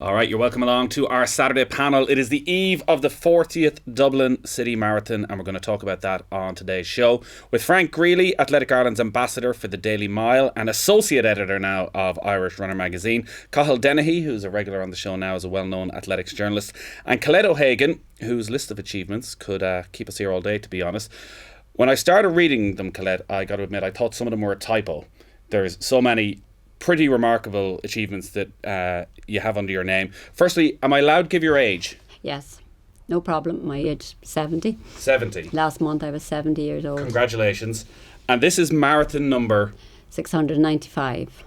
All right, you're welcome along to our Saturday panel. It is the eve of the 40th Dublin City Marathon, and we're going to talk about that on today's show with Frank Greeley, Athletic Ireland's ambassador for the Daily Mile and associate editor now of Irish Runner magazine, Cathal Dennehy, who's a regular on the show now as a well-known athletics journalist, and Colette O'Hagan, whose list of achievements could keep us here all day, to be honest. When I started reading them, Colette, I got to admit, I thought some of them were a typo. There's so many pretty remarkable achievements that you have under your name. Firstly, am I allowed to give your age? Yes, no problem. My age, 70. 70. Last month I was 70 years old. Congratulations. And this is marathon number? 695.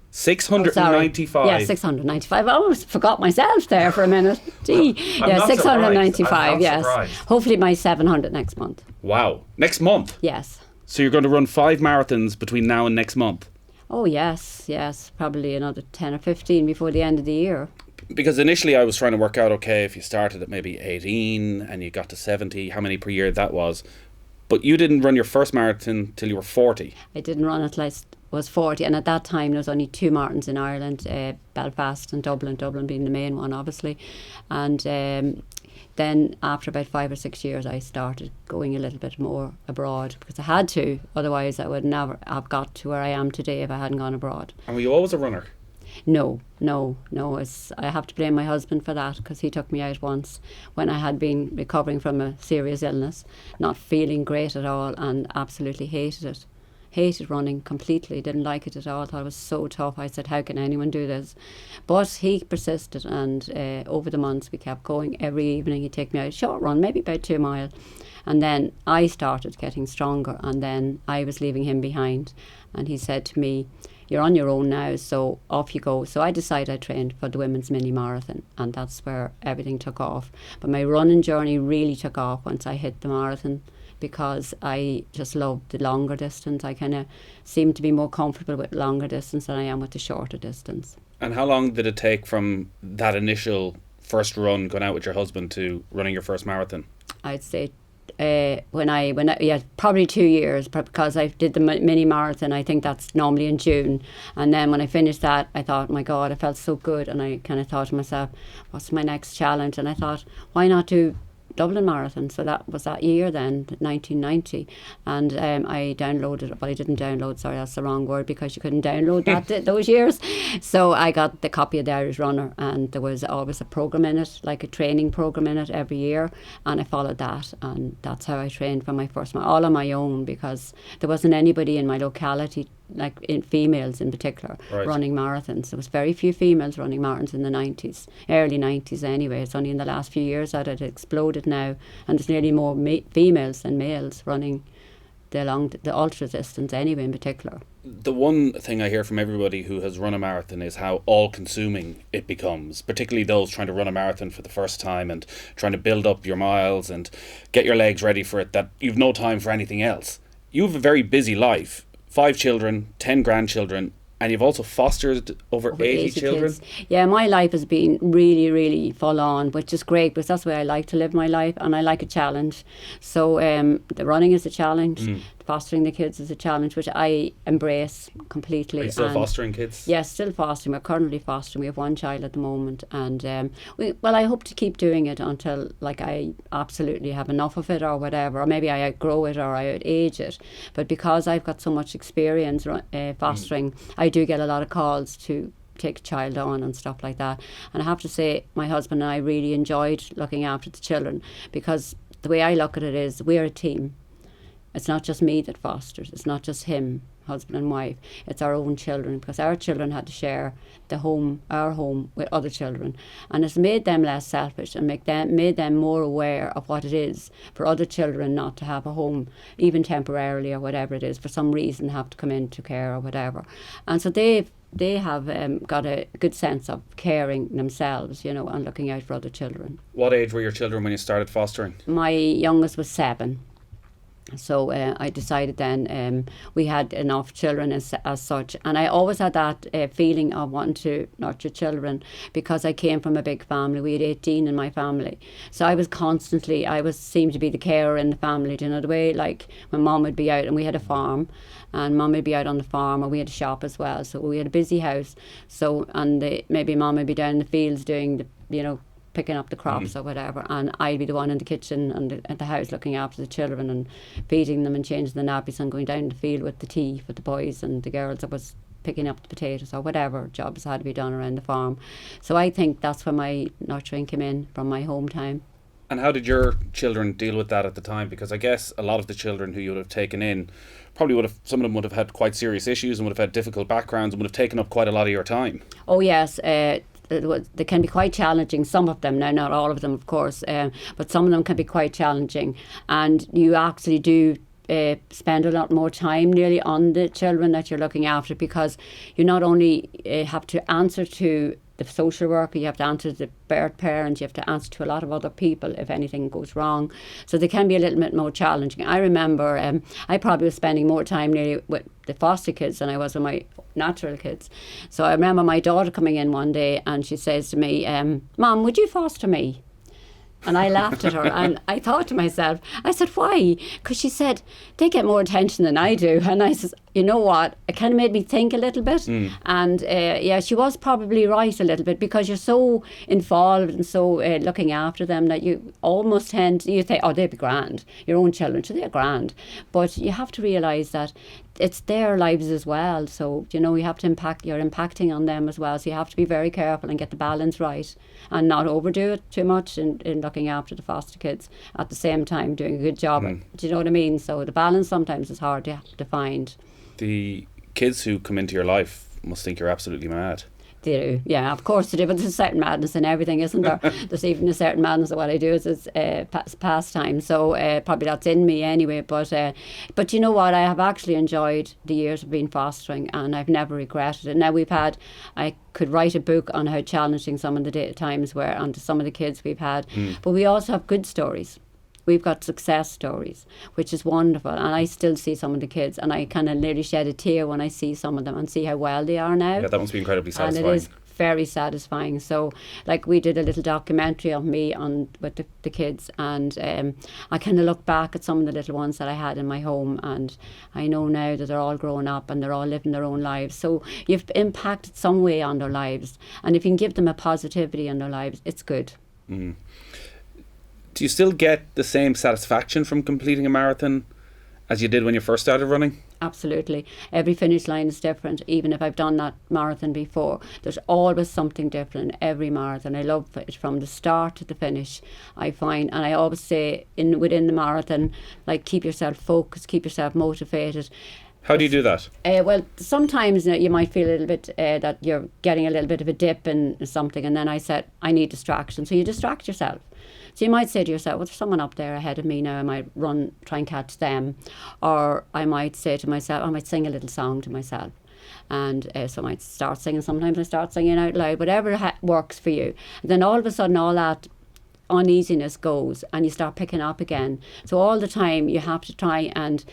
695? Yeah, 695. I almost forgot myself there for a minute. Gee. I'm 695, yes. Surprised. Hopefully my 700 next month. Wow. Next month? Yes. So you're going to run 5 marathons between now and next month? Oh, yes. Probably another 10 or 15 before the end of the year. Because initially I was trying to work out, okay, if you started at maybe 18 and you got to 70, how many per year that was. But you didn't run your first marathon till you were 40. I didn't run it till I was 40. And at that time, there was only 2 marathons in Ireland, Belfast and Dublin being the main one, obviously. And then after about 5 or 6 years, I started going a little bit more abroad because I had to. Otherwise, I would never have got to where I am today if I hadn't gone abroad. And were you always a runner? No. I have to blame my husband for that because he took me out once when I had been recovering from a serious illness, not feeling great at all and absolutely hated it. Hated running completely, didn't like it at all, thought it was so tough. I said, how can anyone do this? But he persisted, and over the months we kept going. Every evening he'd take me out a short run, maybe about 2 miles, and then I started getting stronger, and then I was leaving him behind, and he said to me, you're on your own now, so off you go. So I decided I trained for the women's mini marathon, and that's where everything took off. But my running journey really took off once I hit the marathon, because I just loved the longer distance. I kind of seem to be more comfortable with longer distance than I am with the shorter distance. And how long did it take from that initial first run, going out with your husband, to running your first marathon? I'd say probably 2 years, because I did the mini marathon. I think that's normally in June, and then when I finished that, I thought, my God, I felt so good, and I kind of thought to myself, what's my next challenge? And I thought, why not do Dublin Marathon? So that was that year then, 1990, and I downloaded it. Well, I didn't download, sorry, that's the wrong word, because you couldn't download that those years. So I got the copy of the Irish Runner, and there was always a programme in it, like a training programme in it every year, and I followed that, and that's how I trained for my first one, all on my own, because there wasn't anybody in my locality, like in females in particular, right, running marathons. There was very few females running marathons in the 90s, early 90s anyway. It's only in the last few years that it exploded now, and there's nearly more females than males running the ultra distance anyway in particular. The one thing I hear from everybody who has run a marathon is how all-consuming it becomes, particularly those trying to run a marathon for the first time and trying to build up your miles and get your legs ready for it, that you've no time for anything else. You have a very busy life. 5 children, 10 grandchildren, and you've also fostered over 80 children. Kids. Yeah, my life has been really, really full on, which is great, because that's the way I like to live my life, and I like a challenge. So the running is a challenge, fostering the kids is a challenge, which I embrace completely. Are you still fostering kids? Yes, still fostering. We're currently fostering. We have 1 child at the moment, and I hope to keep doing it until I absolutely have enough of it or whatever, or maybe I outgrow it or I outage it. But because I've got so much experience fostering, I do get a lot of calls to take a child on and stuff like that. And I have to say, my husband and I really enjoyed looking after the children, because the way I look at it is, we're a team. It's not just me that fosters. It's not just him, husband and wife. It's our own children, because our children had to share our home with other children, and it's made them less selfish and made them more aware of what it is for other children not to have a home, even temporarily or whatever it is, for some reason have to come into care or whatever. And so they have got a good sense of caring themselves, and looking out for other children. What age were your children when you started fostering? My youngest was 7. So I decided then we had enough children as such, and I always had that feeling of wanting to nurture children because I came from a big family. We had 18 in my family, so I seemed to be the carer in the family. Do you know the way, like when mum would be out, and we had a farm, and mum would be out on the farm, or we had a shop as well. So we had a busy house. So maybe mum would be down in the fields doing picking up the crops or whatever, and I'd be the one in the kitchen and at the house looking after the children and feeding them and changing the nappies and going down the field with the tea for the boys, and the girls that was picking up the potatoes or whatever jobs had to be done around the farm. So I think that's where my nurturing came in, from my hometown. And how did your children deal with that at the time? Because I guess a lot of the children who you would have taken in some of them would have had quite serious issues and would have had difficult backgrounds and would have taken up quite a lot of your time. Oh yes, they can be quite challenging, some of them, now not all of them of course, but some of them can be quite challenging, and you actually do spend a lot more time nearly on the children that you're looking after, because you not only have to answer to the social worker, you have to answer to the birth parents, you have to answer to a lot of other people if anything goes wrong. So they can be a little bit more challenging. I remember I probably was spending more time nearly with the foster kids than I was with my natural kids. So I remember my daughter coming in one day and she says to me, Mom, would you foster me? And I laughed at her and I thought to myself, I said, why? Because she said, they get more attention than I do. And I said, you know what? It kind of made me think a little bit. And she was probably right a little bit, because you're so involved and so looking after them that you almost you think, oh, they'd be grand. Your own children, so they're grand. But you have to realise that it's their lives as well. So, you have to you're impacting on them as well. So you have to be very careful and get the balance right and not overdo it too much in looking after the foster kids at the same time doing a good job. Do you know what I mean? So the balance sometimes is hard to find. The kids who come into your life must think you're absolutely mad. They do, yeah, of course they do, but there's a certain madness in everything, isn't there? There's even a certain madness of what I do is pastime, so probably that's in me anyway, but you know what, I have actually enjoyed the years of being fostering, and I've never regretted it. Now I could write a book on how challenging some of the times were and some of the kids we've had, but we also have good stories. We've got success stories, which is wonderful, and I still see some of the kids and I kind of nearly shed a tear when I see some of them and see how well they are now. Yeah, that must be incredibly satisfying. And it is very satisfying. So like we did a little documentary of me with the kids, and I kind of look back at some of the little ones that I had in my home, and I know now that they're all grown up and they're all living their own lives. So you've impacted some way on their lives, and if you can give them a positivity in their lives, it's good. Do you still get the same satisfaction from completing a marathon as you did when you first started running? Absolutely. Every finish line is different. Even if I've done that marathon before, there's always something different in every marathon. I love it from the start to the finish, I find. And I always say within the marathon, like, keep yourself focused, keep yourself motivated. How do you do that? Well, sometimes you might feel a little bit that you're getting a little bit of a dip in something, and then I said, I need distraction. So you distract yourself. So you might say to yourself, well, there's someone up there ahead of me now, I might try and catch them. Or I might say to myself, I might sing a little song to myself. And so I might start singing. Sometimes I start singing out loud, whatever works for you. And then all of a sudden all that uneasiness goes and you start picking up again. So all the time you have to try and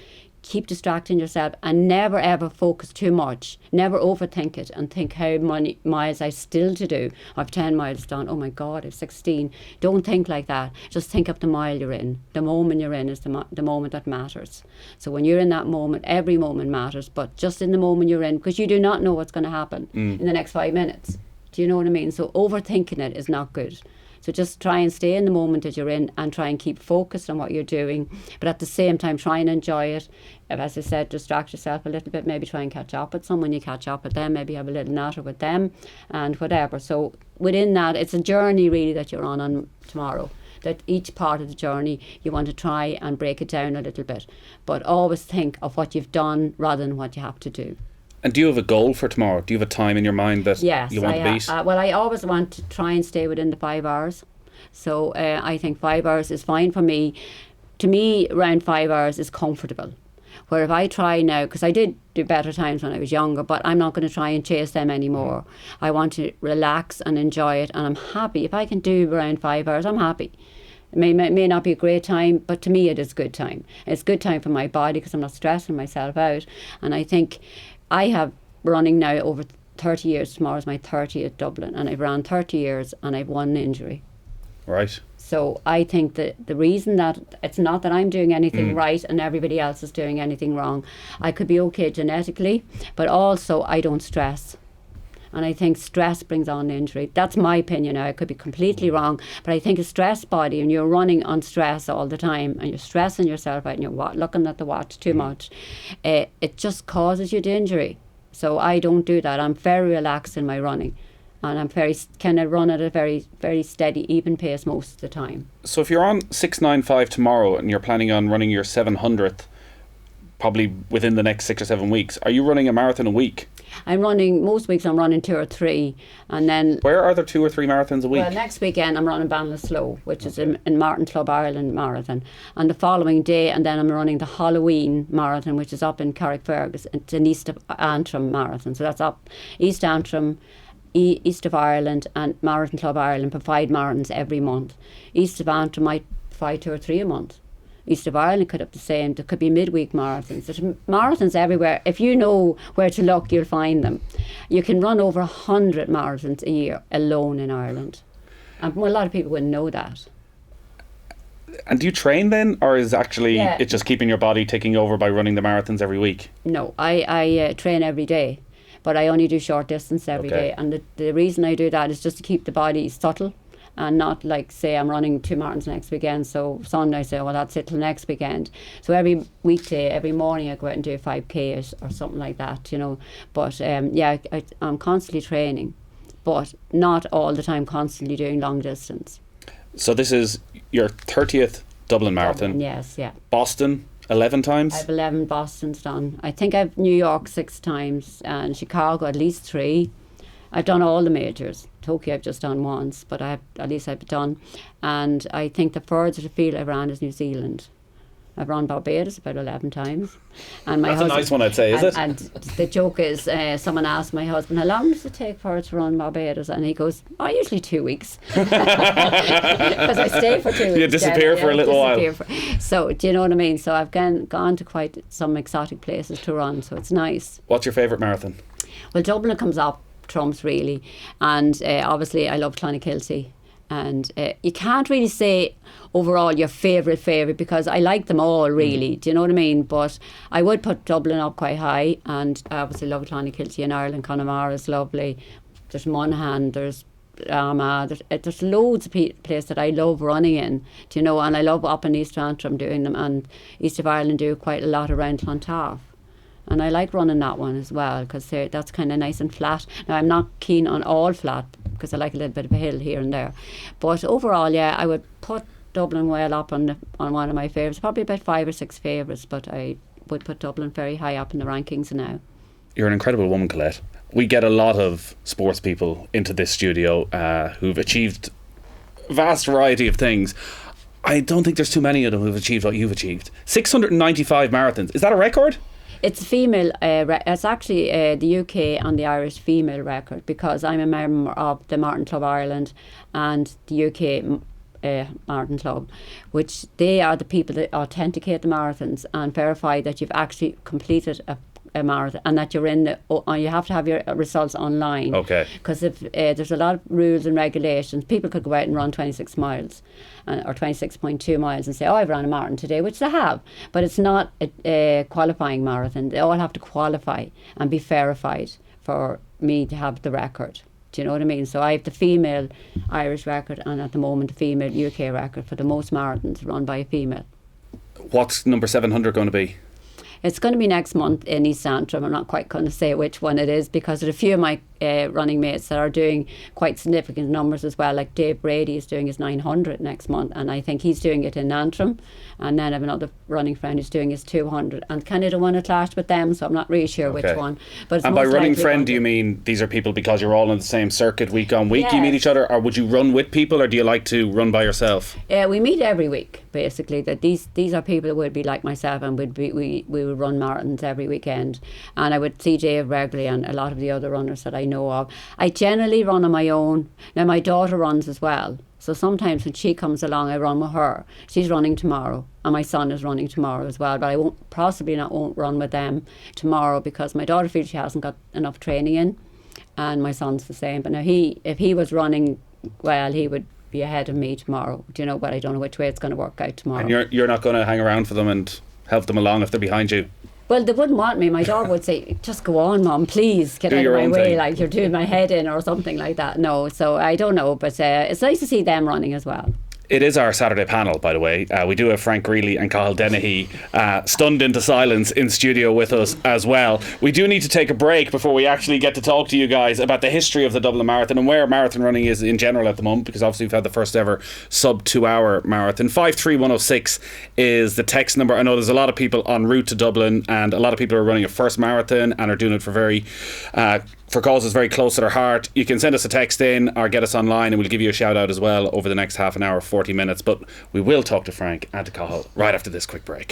keep distracting yourself and never ever focus too much. Never overthink it and think how many miles I still to do. I've 10 miles done. Oh my God, I've 16. Don't think like that. Just think of the mile you're in. The moment you're in is the moment that matters. So when you're in that moment, every moment matters, but just in the moment you're in, because you do not know what's going to happen in the next 5 minutes. Do you know what I mean? So overthinking it is not good. So just try and stay in the moment that you're in and try and keep focused on what you're doing. But at the same time, try and enjoy it. As I said, distract yourself a little bit. Maybe try and catch up with someone. You catch up with them. Maybe have a little natter with them and whatever. So within that, it's a journey really that you're on tomorrow. That each part of the journey, you want to try and break it down a little bit. But always think of what you've done rather than what you have to do. And do you have a goal for tomorrow? Do you have a time in your mind that you want to beat? Well, I always want to try and stay within the 5 hours. So I think 5 hours is fine for me. To me, around 5 hours is comfortable. Where if I try now, because I did do better times when I was younger, but I'm not going to try and chase them anymore. I want to relax and enjoy it, and I'm happy. If I can do around 5 hours, I'm happy. It may not be a great time, but to me it is good time. It's good time for my body because I'm not stressing myself out. And I think I have running now over 30 years. Tomorrow's my 30th Dublin, and I've run 30 years and I've one injury. Right. So I think that the reason that it's not that I'm doing anything right and everybody else is doing anything wrong. I could be okay genetically, but also I don't stress. And I think stress brings on injury. That's my opinion now. I could be completely wrong, but I think a stressed body, and you're running on stress all the time, and you're stressing yourself out, and you're looking at the watch too much, it just causes you the injury. So I don't do that. I'm very relaxed in my running. And I'm very kind of run at a very, very steady, even pace most of the time. So if you're on 695 tomorrow and you're planning on running your 700th, probably within the next 6 or 7 weeks, are you running a marathon a week? I'm running, most weeks I'm running 2 or 3. And then... Where are there 2 or 3 marathons a week? Well, next weekend I'm running Ballinasloe, which is in Martin Club Ireland Marathon. And the following day, and then I'm running the Halloween Marathon, which is up in Carrickfergus. It's an East of Antrim Marathon. So that's up East Antrim, East of Ireland and Marathon Club Ireland provide marathons every month. East of Antrim might provide 2 or 3 a month. East of Ireland could have the same. There could be midweek marathons. There's marathons everywhere. If you know where to look, you'll find them. You can run over 100 marathons a year alone in Ireland. And well, a lot of people wouldn't know that. And do you train then, or is actually it just keeping your body ticking over by running the marathons every week? No, I train every day. But I only do short distance every day. And the reason I do that is just to keep the body subtle and not like, say, I'm running 2 marathons next weekend. So Sunday I say, well, that's it till next weekend. So every weekday, every morning I go out and do a 5K or something like that, you know. But I'm constantly training, but not all the time constantly doing long distance. So this is your 30th Dublin Marathon. Yes, yeah. Boston, 11 times? I've 11 Boston's done. I think I've New York 6 times and Chicago at least 3. I've done all the majors. Tokyo I've just done once, but at least I've done. And I think the furthest afield I've ran is New Zealand. I've run Barbados about 11 times. And my That's husband, a nice one, I'd say, is it? And the joke is, someone asked my husband, how long does it take for her to run Barbados? And he goes, usually 2 weeks. Because I stay for 2 weeks. You disappear for a little while. So, do you know what I mean? So I've gone to quite some exotic places to run, so it's nice. What's your favourite marathon? Well, Dublin comes up trumps really. And obviously I love Clonakilty. And you can't really say overall your favourite because I like them all really, do you know what I mean? But I would put Dublin up quite high, and I obviously love Clonakilty in Ireland. Connemara is lovely. There's Monaghan, there's Armagh, there's loads of places that I love running in, do you know, and I love up in East Antrim doing them, and East of Ireland do quite a lot around Clontarf. And I like running that one as well because that's kind of nice and flat. Now, I'm not keen on all flat because I like a little bit of a hill here and there. But overall, yeah, I would put Dublin well up on one of my favourites. Probably about 5 or 6 favourites, but I would put Dublin very high up in the rankings now. You're an incredible woman, Colette. We get a lot of sports people into this studio who've achieved a vast variety of things. I don't think there's too many of them who've achieved what you've achieved. 695 marathons. Is that a record? It's female. It's actually the UK and the Irish female record because I'm a member of the Marathon Club Ireland and the UK Marathon Club, which they are the people that authenticate the marathons and verify that you've actually completed a marathon and that you're in the. You have to have your results online. Okay. Because if there's a lot of rules and regulations, people could go out and run 26 miles. Or 26.2 miles and say, I've run a marathon today, which they have. But it's not a qualifying marathon. They all have to qualify and be verified for me to have the record. Do you know what I mean? So I have the female Irish record and at the moment the female UK record for the most marathons run by a female. What's number 700 going to be? It's going to be next month in East Antrim. I'm not quite going to say which one it is because there are a few of my running mates that are doing quite significant numbers as well. Like Dave Brady is doing his 900 next month, and I think he's doing it in Antrim. And then I have another running friend who's doing his 200. And kind of don't want to clash with them, so I'm not really sure which one. But and by running friend, do you mean these are people because you're all on the same circuit week on week? Yes. You meet each other, or would you run with people, or do you like to run by yourself? We meet every week, basically. That these are people that would be like myself, and we would run marathons every weekend. And I would see Dave regularly and a lot of the other runners that I know of. I generally run on my own. Now my daughter runs as well. So sometimes when she comes along, I run with her. She's running tomorrow, and my son is running tomorrow as well. But I won't run with them tomorrow because my daughter feels she hasn't got enough training in, and my son's the same. But now if he was running, well, he would be ahead of me tomorrow. But I don't know which way it's going to work out tomorrow. And you're not going to hang around for them and help them along if they're behind you? Well, they wouldn't want me. My daughter would say, just go on, Mum, please, get out of my way, thing. like you're doing my head in or something like that. No, so I don't know, but it's nice to see them running as well. It is our Saturday panel, by the way. We do have Frank Greeley and Cathal Dennehy stunned into silence in studio with us as well. We do need to take a break before we actually get to talk to you guys about the history of the Dublin Marathon and where marathon running is in general at the moment, because obviously we've had the first ever sub 2 hour marathon. 53106 is the text number. I know there's a lot of people en route to Dublin, and a lot of people are running a first marathon and are doing it for causes very close to their heart. You can send us a text in or get us online, and we'll give you a shout out as well over the next half an hour, 40 minutes. But we will talk to Frank and to Cathal right after this quick break.